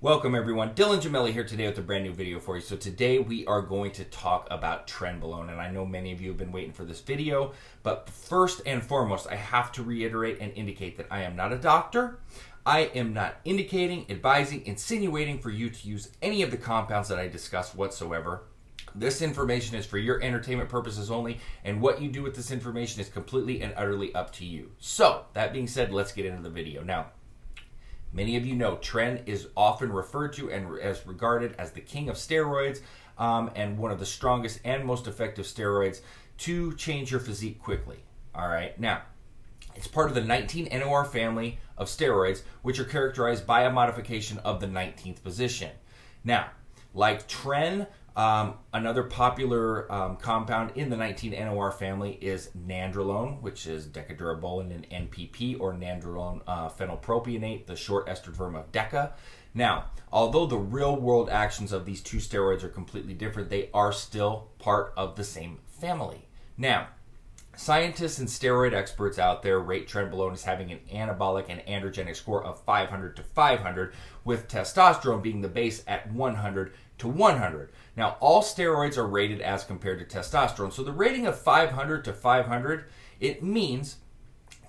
Welcome everyone, Dylan Gemelli here today with a brand new video for you. So today we are going to talk about Trenbolone, and I know many of you have been waiting for this video, but first and foremost, I have to reiterate and indicate that I am not a doctor. I am not indicating, advising, insinuating for you to use any of the compounds that I discuss whatsoever. This information is for your entertainment purposes only, and what you do with this information is completely and utterly up to you. So, that being said, let's get into the video. Now, many of you know Tren is often referred to and as regarded as the king of steroids and one of the strongest and most effective steroids to change your physique quickly. All right, now, it's part of the 19-NOR family of steroids, which are characterized by a modification of the 19th position. Now, like Tren, another popular compound in the 19-NOR family is nandrolone, which is decadurabolin and NPP, or nandrolone phenylpropionate, the short ester term of DECA. Now, although the real-world actions of these two steroids are completely different, they are still part of the same family. Now, scientists and steroid experts out there rate Trenbolone as having an anabolic and androgenic score of 500 to 500, with testosterone being the base at 100 to 100. Now, all steroids are rated as compared to testosterone. So the rating of 500 to 500, it means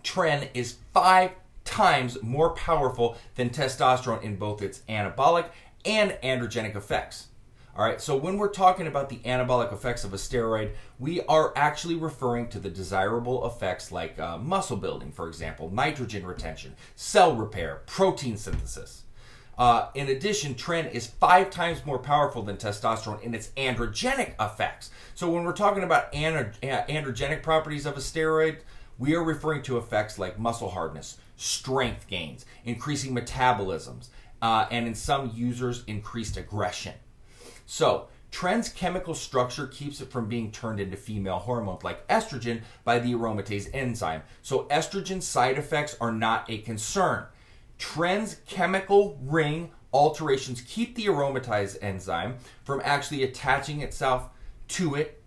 Tren is 5 times more powerful than testosterone in both its anabolic and androgenic effects. All right, so when we're talking about the anabolic effects of a steroid, we are actually referring to the desirable effects like muscle building, for example, nitrogen retention, cell repair, protein synthesis. In addition, Tren is 5 times more powerful than testosterone in its androgenic effects. So when we're talking about androgenic properties of a steroid, we are referring to effects like muscle hardness, strength gains, increasing metabolisms, and in some users, increased aggression. So, Tren's chemical structure keeps it from being turned into female hormones like estrogen by the aromatase enzyme. So, estrogen side effects are not a concern. Tren's chemical ring alterations keep the aromatase enzyme from actually attaching itself to it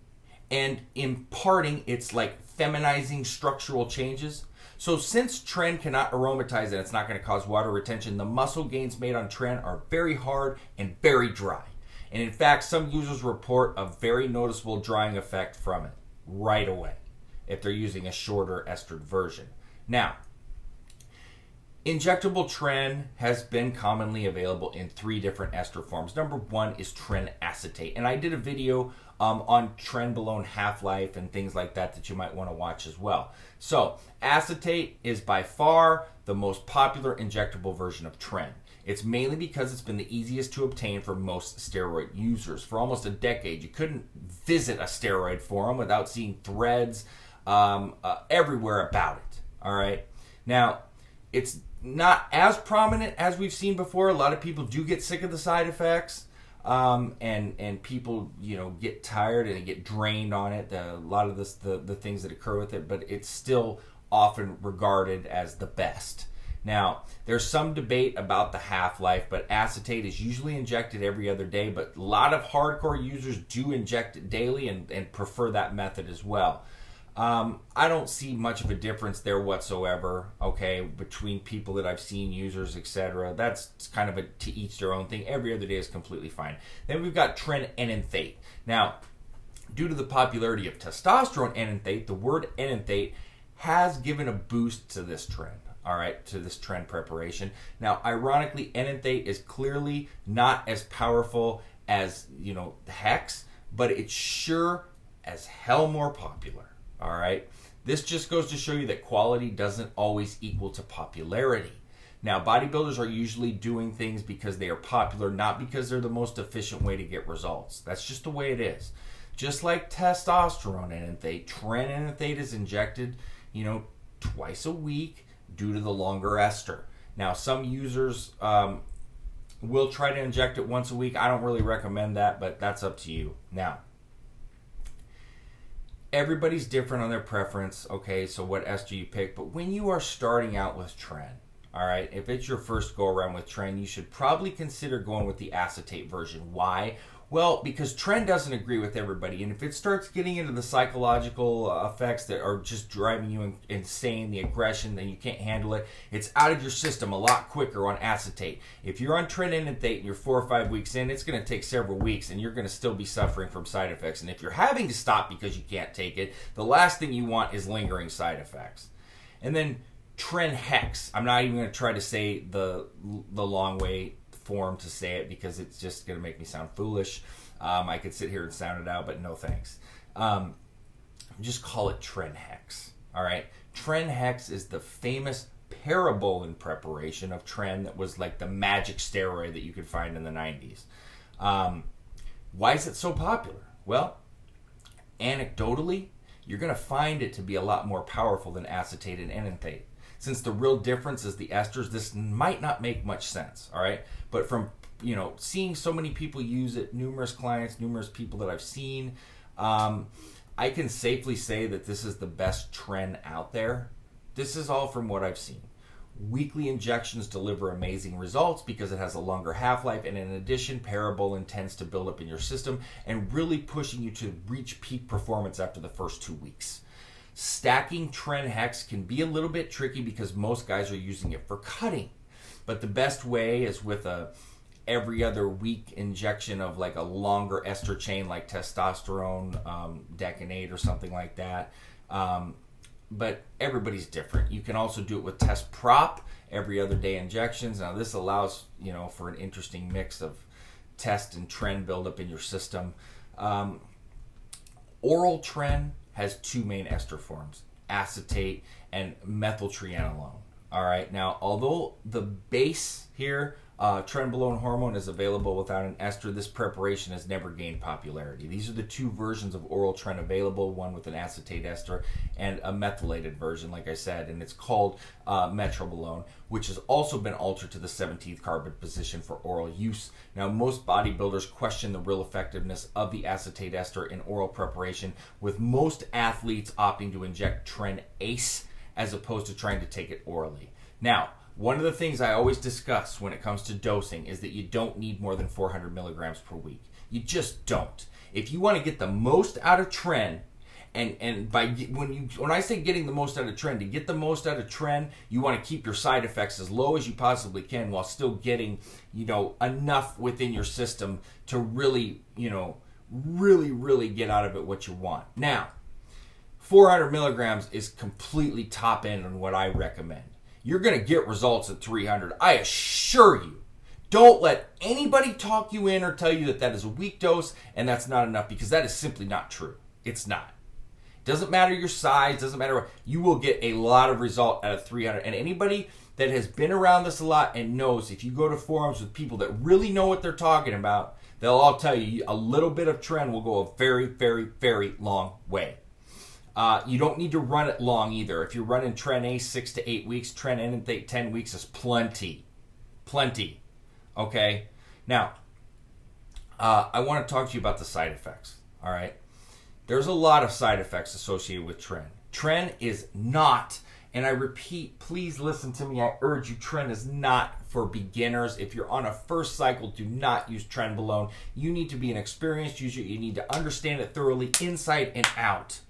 and imparting its feminizing structural changes. So since Tren cannot aromatize and it's not going to cause water retention, the muscle gains made on Tren are very hard and very dry. And in fact, some users report a very noticeable drying effect from it right away if they're using a shorter estered version. Now, injectable Tren has been commonly available in 3 different ester forms. Number 1 is Tren acetate. And I did a video on Trenbolone half-life and things like that that you might want to watch as well. So, acetate is by far the most popular injectable version of Tren. It's mainly because it's been the easiest to obtain for most steroid users. For almost a decade, you couldn't visit a steroid forum without seeing threads everywhere about it. All right. Now, it's not as prominent as we've seen before. A lot of people do get sick of the side effects, and people get tired and get drained on it. A lot of the things that occur with it, but it's still often regarded as the best. Now, there's some debate about the half-life, but acetate is usually injected every other day, but a lot of hardcore users do inject it daily and prefer that method as well. I don't see much of a difference there whatsoever, okay, between people that I've seen, users, etc. That's kind of to each their own thing. Every other day is completely fine. Then we've got Tren enanthate. Now, due to the popularity of testosterone enanthate, the word enanthate has given a boost to this trend. All right, to this Tren preparation. Now, ironically, enanthate is clearly not as powerful as, Hex, but it's sure as hell more popular. All right, this just goes to show you that quality doesn't always equal to popularity. Now, bodybuilders are usually doing things because they are popular, not because they're the most efficient way to get results. That's just the way it is. Just like testosterone enanthate, Tren enanthate is injected, twice a week, due to the longer ester. Now, some users will try to inject it once a week. I don't really recommend that, but that's up to you. Now, everybody's different on their preference, okay, so what ester you pick, but when you are starting out with Tren, all right, if it's your first go around with Tren, you should probably consider going with the acetate version. Why? Well, because Tren doesn't agree with everybody, and if it starts getting into the psychological effects that are just driving you insane, the aggression, then you can't handle it, it's out of your system a lot quicker on acetate. If you're on Tren enanthate and you're 4 or 5 weeks in, it's going to take several weeks, and you're going to still be suffering from side effects. And if you're having to stop because you can't take it, the last thing you want is lingering side effects. And then Tren Hex. I'm not even going to try to say the long way form to say it because it's just going to make me sound foolish. I could sit here and sound it out, but no thanks. Just call it Tren Hex. All right. Tren Hex is the famous parabolin preparation of Tren that was like the magic steroid that you could find in the 90s. Why is it so popular? Well, anecdotally, you're going to find it to be a lot more powerful than acetate and enanthate. Since the real difference is the esters, this might not make much sense, all right? But from, seeing so many people use it, numerous clients, numerous people that I've seen, I can safely say that this is the best Tren out there. This is all from what I've seen. Weekly injections deliver amazing results because it has a longer half-life, and in addition, parabolin tends to build up in your system and really pushing you to reach peak performance after the first 2 weeks. Stacking Tren Hex can be a little bit tricky because most guys are using it for cutting. But the best way is with a every other week injection of like a longer ester chain like testosterone, decanate or something like that. But everybody's different. You can also do it with test prop, every other day injections. Now this allows, for an interesting mix of test and Tren buildup in your system. Oral Tren has 2 main ester forms, acetate and methyltrianolone. All right, now although the base here, Trenbolone hormone, is available without an ester, this preparation has never gained popularity. These are the 2 versions of oral Tren available, one with an acetate ester and a methylated version, like I said, and it's called Trenbolone, which has also been altered to the 17th carbon position for oral use. Now, most bodybuilders question the real effectiveness of the acetate ester in oral preparation, with most athletes opting to inject Tren Ace as opposed to trying to take it orally. Now, one of the things I always discuss when it comes to dosing is that you don't need more than 400 milligrams per week. You just don't. If you want to get the most out of Tren, and when I say getting the most out of Tren, to get the most out of Tren, you want to keep your side effects as low as you possibly can while still getting, enough within your system to really, really get out of it what you want. Now, 400 milligrams is completely top end on what I recommend. You're going to get results at 300. I assure you. Don't let anybody talk you in or tell you that that is a weak dose and that's not enough, because that is simply not true. It's not. Doesn't matter your size, doesn't matter what. You will get a lot of result out of 300. And anybody that has been around this a lot and knows, if you go to forums with people that really know what they're talking about, they'll all tell you a little bit of Tren will go a very, very, very long way. You don't need to run it long either. If you're running Tren Ace 6 to 8 weeks, Tren enanthate 10 weeks is plenty. Plenty. Okay? Now, I want to talk to you about the side effects. All right? There's a lot of side effects associated with Tren. Tren is not, and I repeat, please listen to me, I urge you, Tren is not for beginners. If you're on a first cycle, do not use Trenbolone. You need to be an experienced user. You need to understand it thoroughly, inside and out.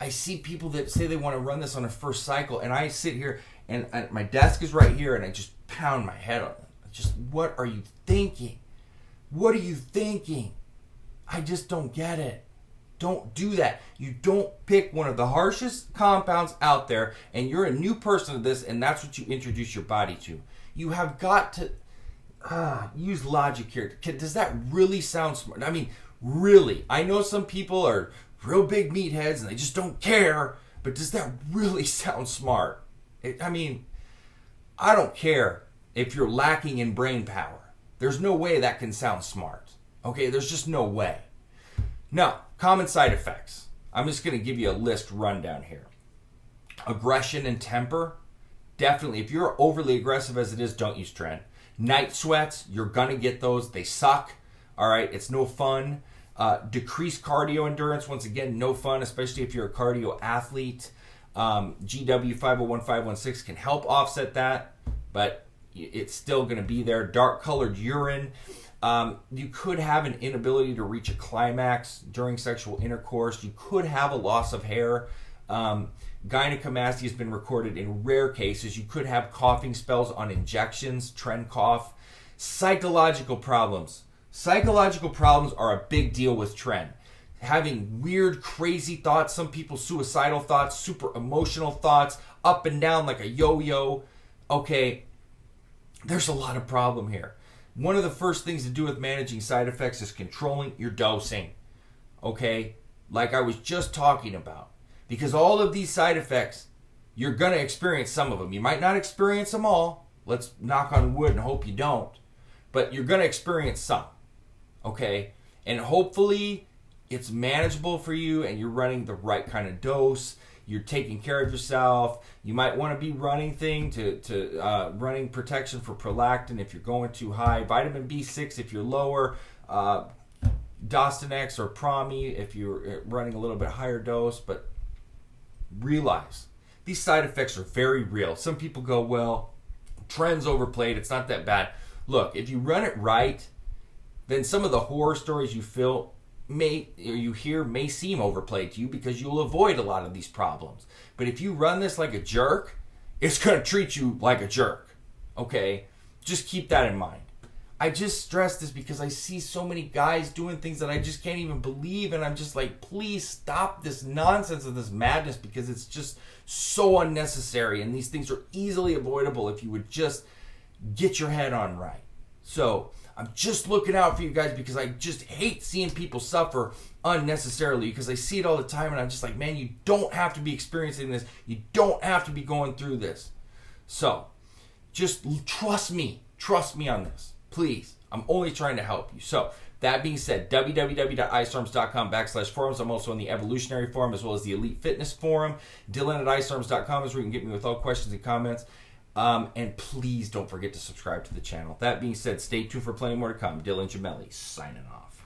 I see people that say they want to run this on a first cycle, and I sit here, and my desk is right here, and I just pound my head on it. Just, what are you thinking? What are you thinking? I just don't get it. Don't do that. You don't pick one of the harshest compounds out there, and you're a new person to this, and that's what you introduce your body to. You have got to use logic here. Does that really sound smart? I mean, really. I know some people are real big meatheads and they just don't care, but does that really sound smart? I don't care if you're lacking in brain power. There's no way that can sound smart. Okay, there's just no way. Now, common side effects. I'm just going to give you a list rundown here. Aggression and temper. Definitely, if you're overly aggressive as it is, don't use Tren. Night sweats, you're going to get those. They suck. All right, it's no fun. Decreased cardio endurance, once again, no fun, especially if you're a cardio athlete. GW 501516 can help offset that, but it's still going to be there. Dark colored urine. You could have an inability to reach a climax during sexual intercourse. You could have a loss of hair. Gynecomastia has been recorded in rare cases. You could have coughing spells on injections, tren cough. Psychological problems. Psychological problems are a big deal with tren. Having weird, crazy thoughts, some people suicidal thoughts, super emotional thoughts, up and down like a yo-yo. Okay, there's a lot of problem here. One of the first things to do with managing side effects is controlling your dosing. Okay, like I was just talking about. Because all of these side effects, you're going to experience some of them. You might not experience them all. Let's knock on wood and hope you don't. But you're going to experience some. Okay, and hopefully it's manageable for you and you're running the right kind of dose. You're taking care of yourself. You might want to be running running protection for prolactin if you're going too high. Vitamin B6 if you're lower. Dosages or Promi if you're running a little bit higher dose. But realize these side effects are very real. Some people go, well, tren's overplayed. It's not that bad. Look, if you run it right, then some of the horror stories you hear may seem overplayed to you because you'll avoid a lot of these problems. But if you run this like a jerk, it's going to treat you like a jerk. Okay? Just keep that in mind. I just stress this because I see so many guys doing things that I just can't even believe, and I'm just like, please stop this nonsense and this madness because it's just so unnecessary, and these things are easily avoidable if you would just get your head on right. So I'm just looking out for you guys because I just hate seeing people suffer unnecessarily because I see it all the time and I'm just like, man, you don't have to be experiencing this. You don't have to be going through this. So just trust me on this, please. I'm only trying to help you. So that being said, www.icearms.com/forums. I'm also on the evolutionary forum as well as the elite fitness forum. Dylan@icearms.com is where you can get me with all questions and comments. And please don't forget to subscribe to the channel. That being said, stay tuned for plenty more to come. Dylan Gemelli signing off.